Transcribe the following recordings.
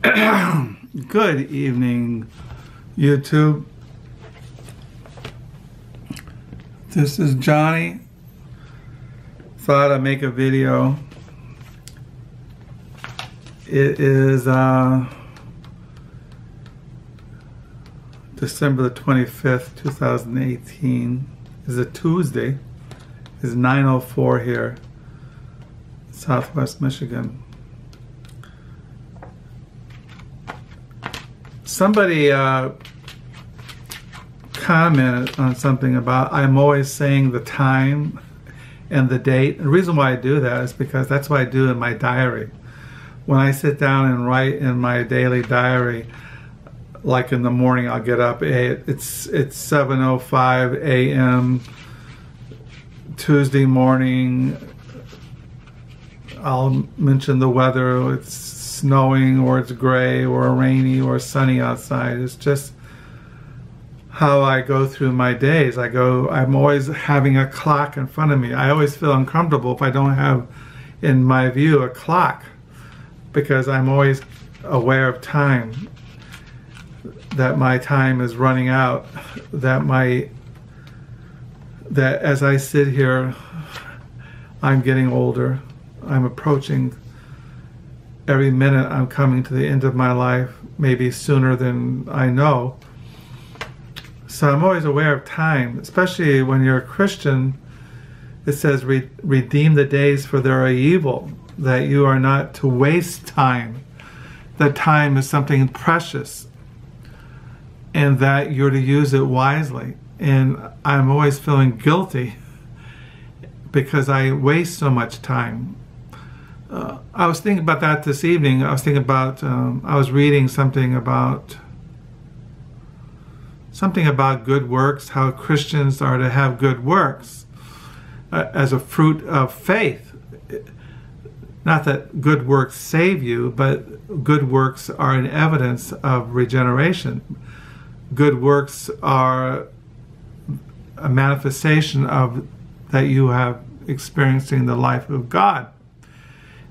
Good evening, YouTube. This is Johnny. Thought I'd make a video. It is December the 25th, 2018. It's a Tuesday. It's 9:04 here, Southwest Michigan. Somebody commented on something about I'm always saying the time and the date. The reason why I do that is because that's what I do in my diary. When I sit down and write in my daily diary, like in the morning, I'll get up. It's 7:05 a.m. Tuesday morning. I'll mention the weather. It's snowing or it's gray or rainy or sunny outside. It's just how I go through my days. I'm always having a clock in front of me. I always feel uncomfortable if I don't have in my view a clock, because I'm always aware of time, that my time is running out, that as I sit here, I'm getting older. I'm approaching, every minute I'm coming to the end of my life, maybe sooner than I know. So I'm always aware of time, especially when you're a Christian. It says, redeem the days for they are evil, that you are not to waste time, that time is something precious, and that you're to use it wisely. And I'm always feeling guilty because I waste so much time. I was thinking about that this evening. I was thinking about, I was reading something about good works, how Christians are to have good works as a fruit of faith. Not that good works save you, but good works are an evidence of regeneration. Good works are a manifestation of that you have experiencing the life of God.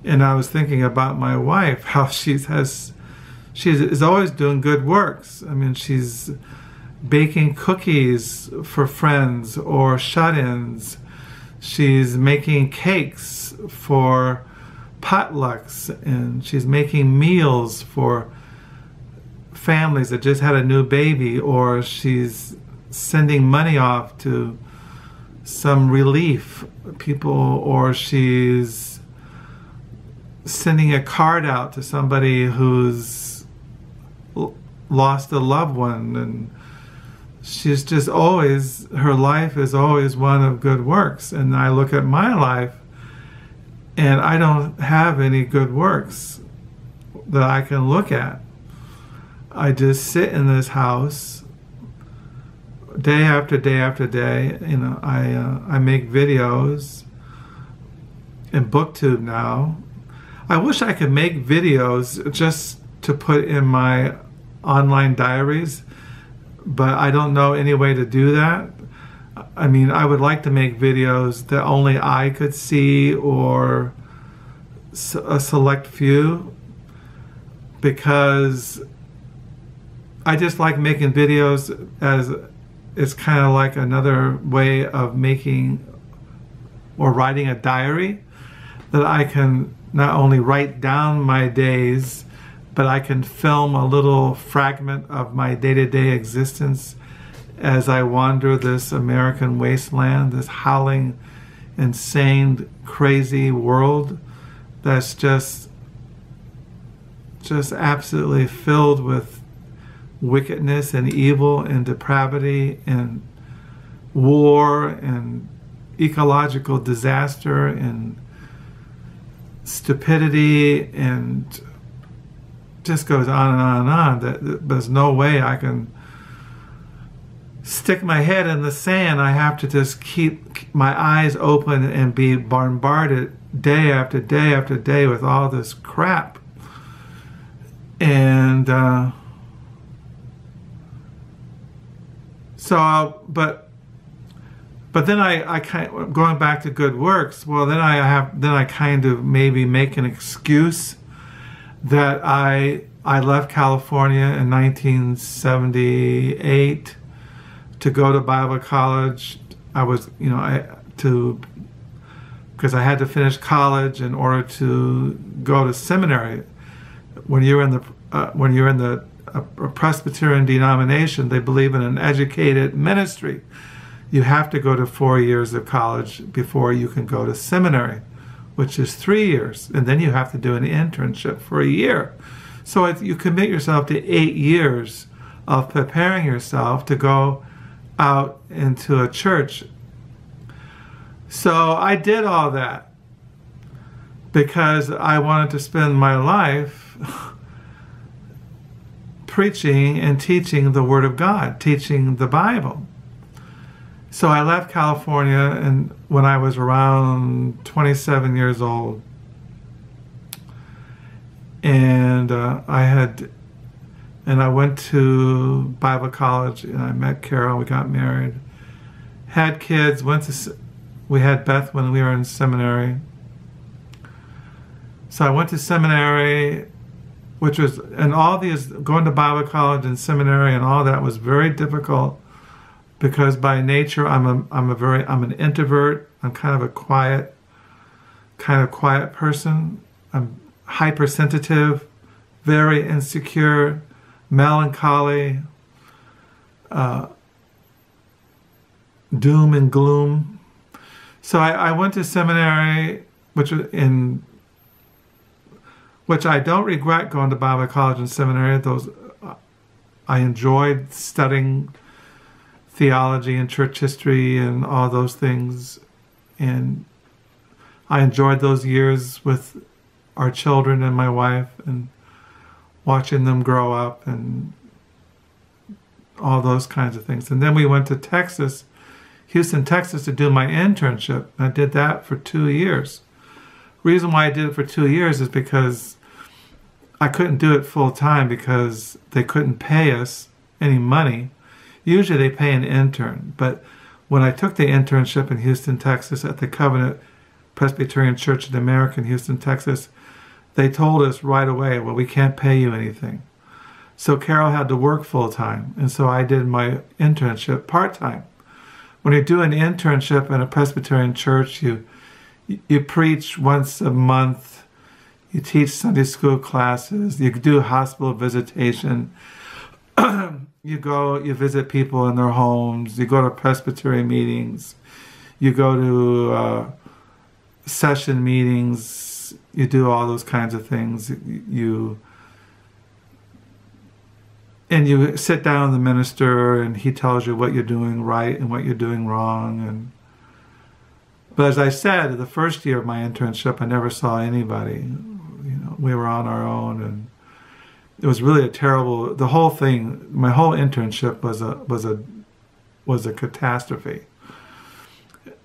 And I was thinking about my wife, how she is always doing good works. I mean, she's baking cookies for friends or shut-ins. She's making cakes for potlucks, and she's making meals for families that just had a new baby, or she's sending money off to some relief people, or she's sending a card out to somebody who's lost a loved one. And she's just always, her life is always one of good works. And I look at my life and I don't have any good works that I can look at. I just sit in this house day after day after day. You know, I make videos in BookTube now. I wish I could make videos just to put in my online diaries, but I don't know any way to do that. I mean, I would like to make videos that only I could see, or a select few, because I just like making videos as it's kind of like another way of making or writing a diary, that I can not only write down my days, but I can film a little fragment of my day-to-day existence as I wander this American wasteland, this howling, insane, crazy world that's just absolutely filled with wickedness and evil and depravity and war and ecological disaster and stupidity, and just goes on and on and on. That there's no way I can stick my head in the sand. I have to just keep my eyes open and be bombarded day after day after day with all this crap. And but then I kind of, going back to good works, well, then I kind of maybe make an excuse that I I left California in 1978 to go to Bible college. I was, because I had to finish college in order to go to seminary. When you're in the a Presbyterian denomination, they believe in an educated ministry. You have to go to 4 years of college before you can go to seminary, which is 3 years, and then you have to do an internship for a year. So you commit yourself to 8 years of preparing yourself to go out into a church. So I did all that because I wanted to spend my life preaching and teaching the Word of God, teaching the Bible. So I left California and when I was around 27 years old. And I went to Bible college and I met Carol, we got married, had kids, we had Beth when we were in seminary. So I went to seminary, which was, and all these, going to Bible college and seminary and all that was very difficult because by nature I'm an introvert. I'm kind of a quiet person. I'm hypersensitive, very insecure, melancholy, doom and gloom. So I went to seminary, which I don't regret going to Bible college and seminary. I enjoyed studying theology and church history and all those things. And I enjoyed those years with our children and my wife and watching them grow up and all those kinds of things. And then we went to Texas, Houston, Texas, to do my internship. I did that for 2 years. Reason why I did it for 2 years is because I couldn't do it full time because they couldn't pay us any money. Usually they pay an intern, but when I took the internship in Houston, Texas at the Covenant Presbyterian Church in America in Houston, Texas, they told us right away, well, we can't pay you anything. So Carol had to work full time, and so I did my internship part time. When you do an internship in a Presbyterian church, you preach once a month, you teach Sunday school classes, you do hospital visitation, you visit people in their homes, you go to Presbyterian meetings, you go to session meetings, you do all those kinds of things. And you sit down with the minister and he tells you what you're doing right and what you're doing wrong. But as I said, the first year of my internship, I never saw anybody. We were on our own, and it was really a terrible. The whole thing, my whole internship was a catastrophe.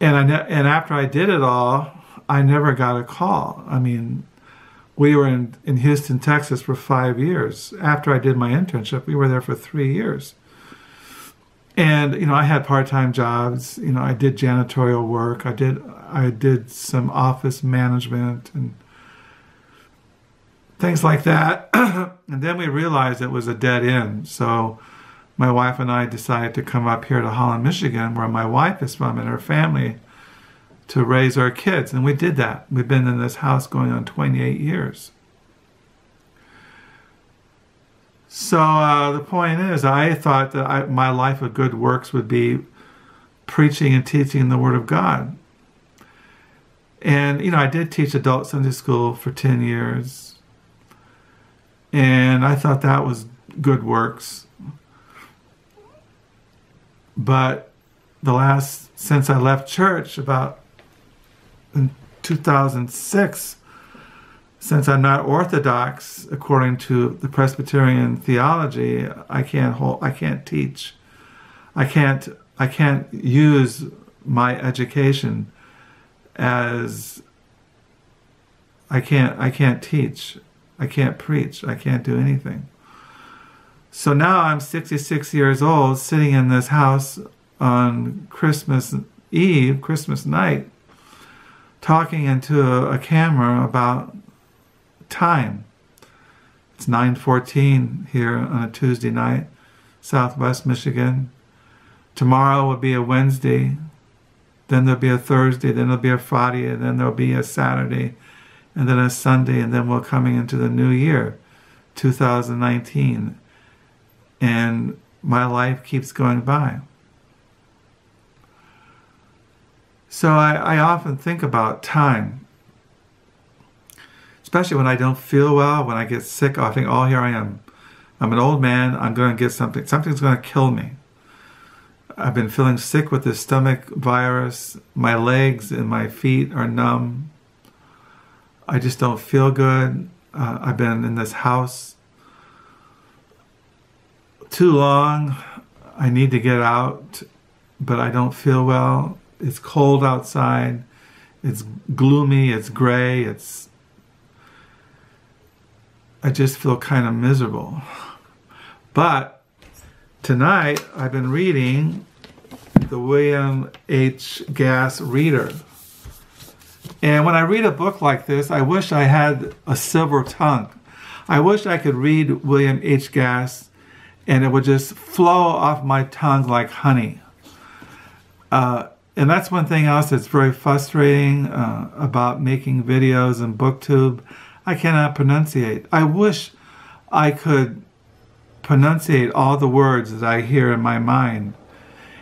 And after I did it all, I never got a call. I mean, we were in Houston, Texas for 5 years. After I did my internship, we were there for 3 years. And I had part-time jobs. I did janitorial work. I did some office management and things like that. And then we realized it was a dead end. So my wife and I decided to come up here to Holland, Michigan, where my wife is from and her family, to raise our kids. And we did that. We've been in this house going on 28 years. So the point is, I thought that my life of good works would be preaching and teaching the Word of God. And, I did teach adult Sunday school for 10 years. And I thought that was good works. But since I left church about in 2006, since I'm not Orthodox according to the Presbyterian theology, I can't teach. I can't use my education as I can't teach. I can't preach. I can't do anything. So now I'm 66 years old, sitting in this house on Christmas Eve, Christmas night, talking into a camera about time It's 9:14 here on a Tuesday night, Southwest Michigan. Tomorrow will be a Wednesday, then there'll be a Thursday, then there'll be a Friday, and then there'll be a Saturday, and then a Sunday, and then we're coming into the new year, 2019. And my life keeps going by. So I often think about time, especially when I don't feel well, when I get sick. I think, oh, here I am. I'm an old man. I'm going to get something. Something's going to kill me. I've been feeling sick with this stomach virus. My legs and my feet are numb. I just don't feel good. I've been in this house too long. I need to get out, but I don't feel well. It's cold outside. It's gloomy. It's gray. I just feel kind of miserable. But tonight I've been reading the William H. Gass Reader. And when I read a book like this, I wish I had a silver tongue. I wish I could read William H. Gass and it would just flow off my tongue like honey. And that's one thing else that's very frustrating about making videos in BookTube. I cannot pronunciate. I wish I could pronunciate all the words that I hear in my mind.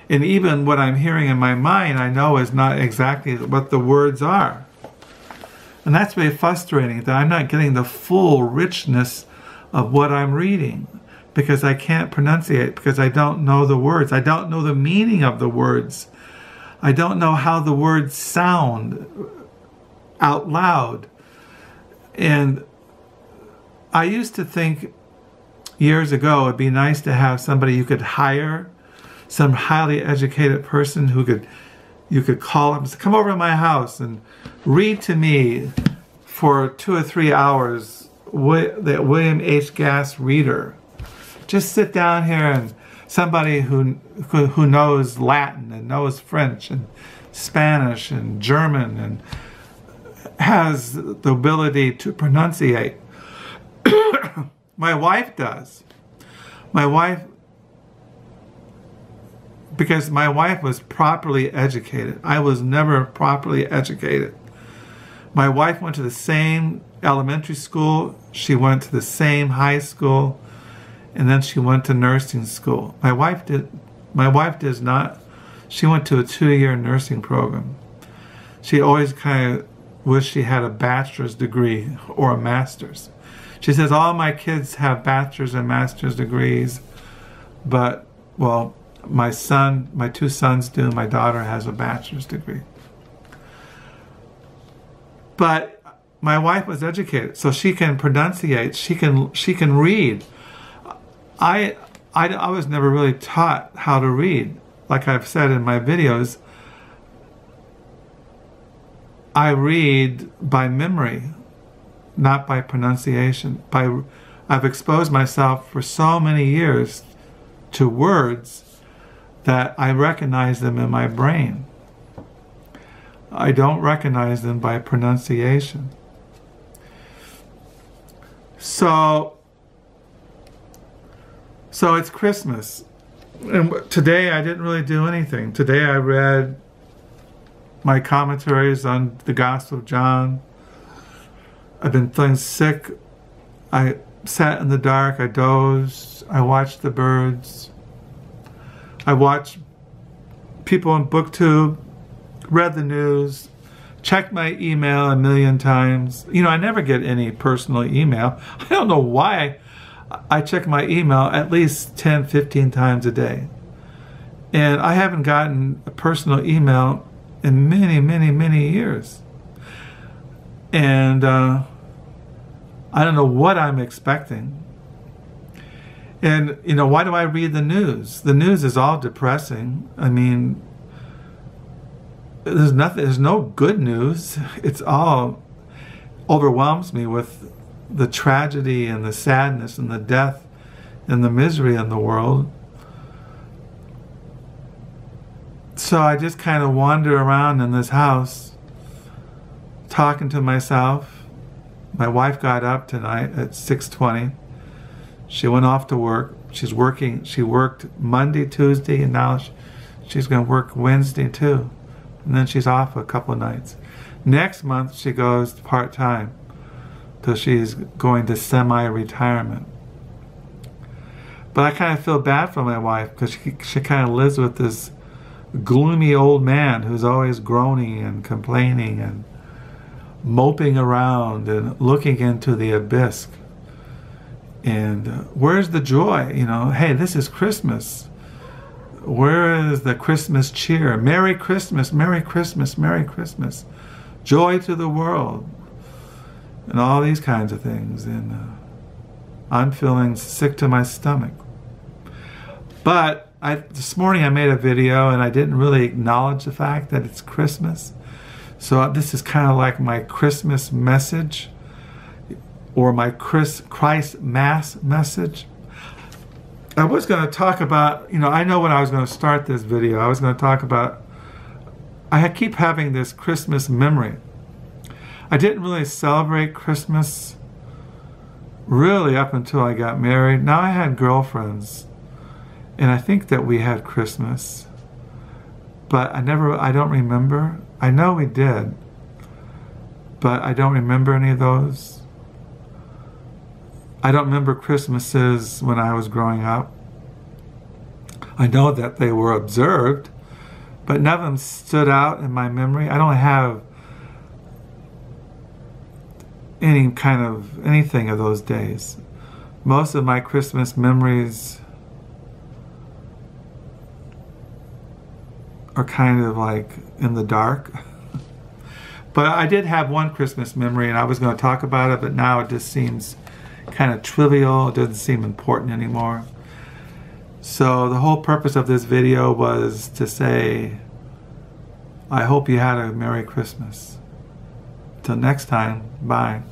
And even what I'm hearing in my mind, I know is not exactly what the words are. And that's very frustrating, that I'm not getting the full richness of what I'm reading because I can't pronunciate, because I don't know the words. I don't know the meaning of the words. I don't know how the words sound out loud. And I used to think years ago it'd be nice to have somebody you could hire, some highly educated person who you could call up and say, come over to my house and read to me for 2 or 3 hours the William H. Gass Reader. Just sit down here, and somebody who knows Latin and knows French and Spanish and German and has the ability to pronunciate. My wife does. My wife, because my wife was properly educated. I was never properly educated. My wife went to the same elementary school. She went to the same high school. And then she went to nursing school. My wife does not. She went to a 2-year nursing program. She always kind of wished she had a bachelor's degree or a master's. She says, all my kids have bachelor's and master's degrees, but, well, my 2 sons do. My daughter has a bachelor's degree. But my wife was educated, so she can pronunciate, she can read. I was never really taught how to read. Like I've said in my videos, I read by memory, not by pronunciation. I've exposed myself for so many years to words that I recognize them in my brain. I don't recognize them by pronunciation. So it's Christmas. And today I didn't really do anything. Today I read my commentaries on the Gospel of John. I've been feeling sick. I sat in the dark. I dozed. I watched the birds. I watched people on BookTube, read the news, checked my email a million times. You know, I never get any personal email. I don't know why. I check my email at least 10, 15 times a day. And I haven't gotten a personal email in many, many, many years. And I don't know what I'm expecting. And, you know, why do I read the news? The news is all depressing. I mean, there's no good news. It's all overwhelms me with the tragedy and the sadness and the death and the misery in the world. So I just kind of wander around in this house talking to myself. My wife got up tonight at 6:20. She went off to work. She's working. She worked Monday, Tuesday, and now she's going to work Wednesday too. And then she's off a couple of nights. Next month she goes part-time. So she's going to semi-retirement. But I kind of feel bad for my wife because she kind of lives with this gloomy old man who's always groaning and complaining and moping around and looking into the abyss. And where's the joy? You know, hey, this is Christmas. Where is the Christmas cheer? Merry Christmas, Merry Christmas, Merry Christmas. Joy to the world. And all these kinds of things. And I'm feeling sick to my stomach. But this morning I made a video and I didn't really acknowledge the fact that it's Christmas. So this is kind of like my Christmas message, or my Christ Mass message. I was going to talk about, you know, I know when I was going to start this video, I was going to talk about, I keep having this Christmas memory. I didn't really celebrate Christmas really up until I got married. Now I had girlfriends, and I think that we had Christmas, but I don't remember. I know we did, but I don't remember any of those. I don't remember Christmases when I was growing up. I know that they were observed, but none of them stood out in my memory. I don't have any kind of anything of those days. Most of my Christmas memories are kind of like in the dark. But I did have one Christmas memory, and I was going to talk about it, but now it just seems kind of trivial. It doesn't seem important anymore. So the whole purpose of this video was to say, I hope you had a Merry Christmas. Till next time, bye.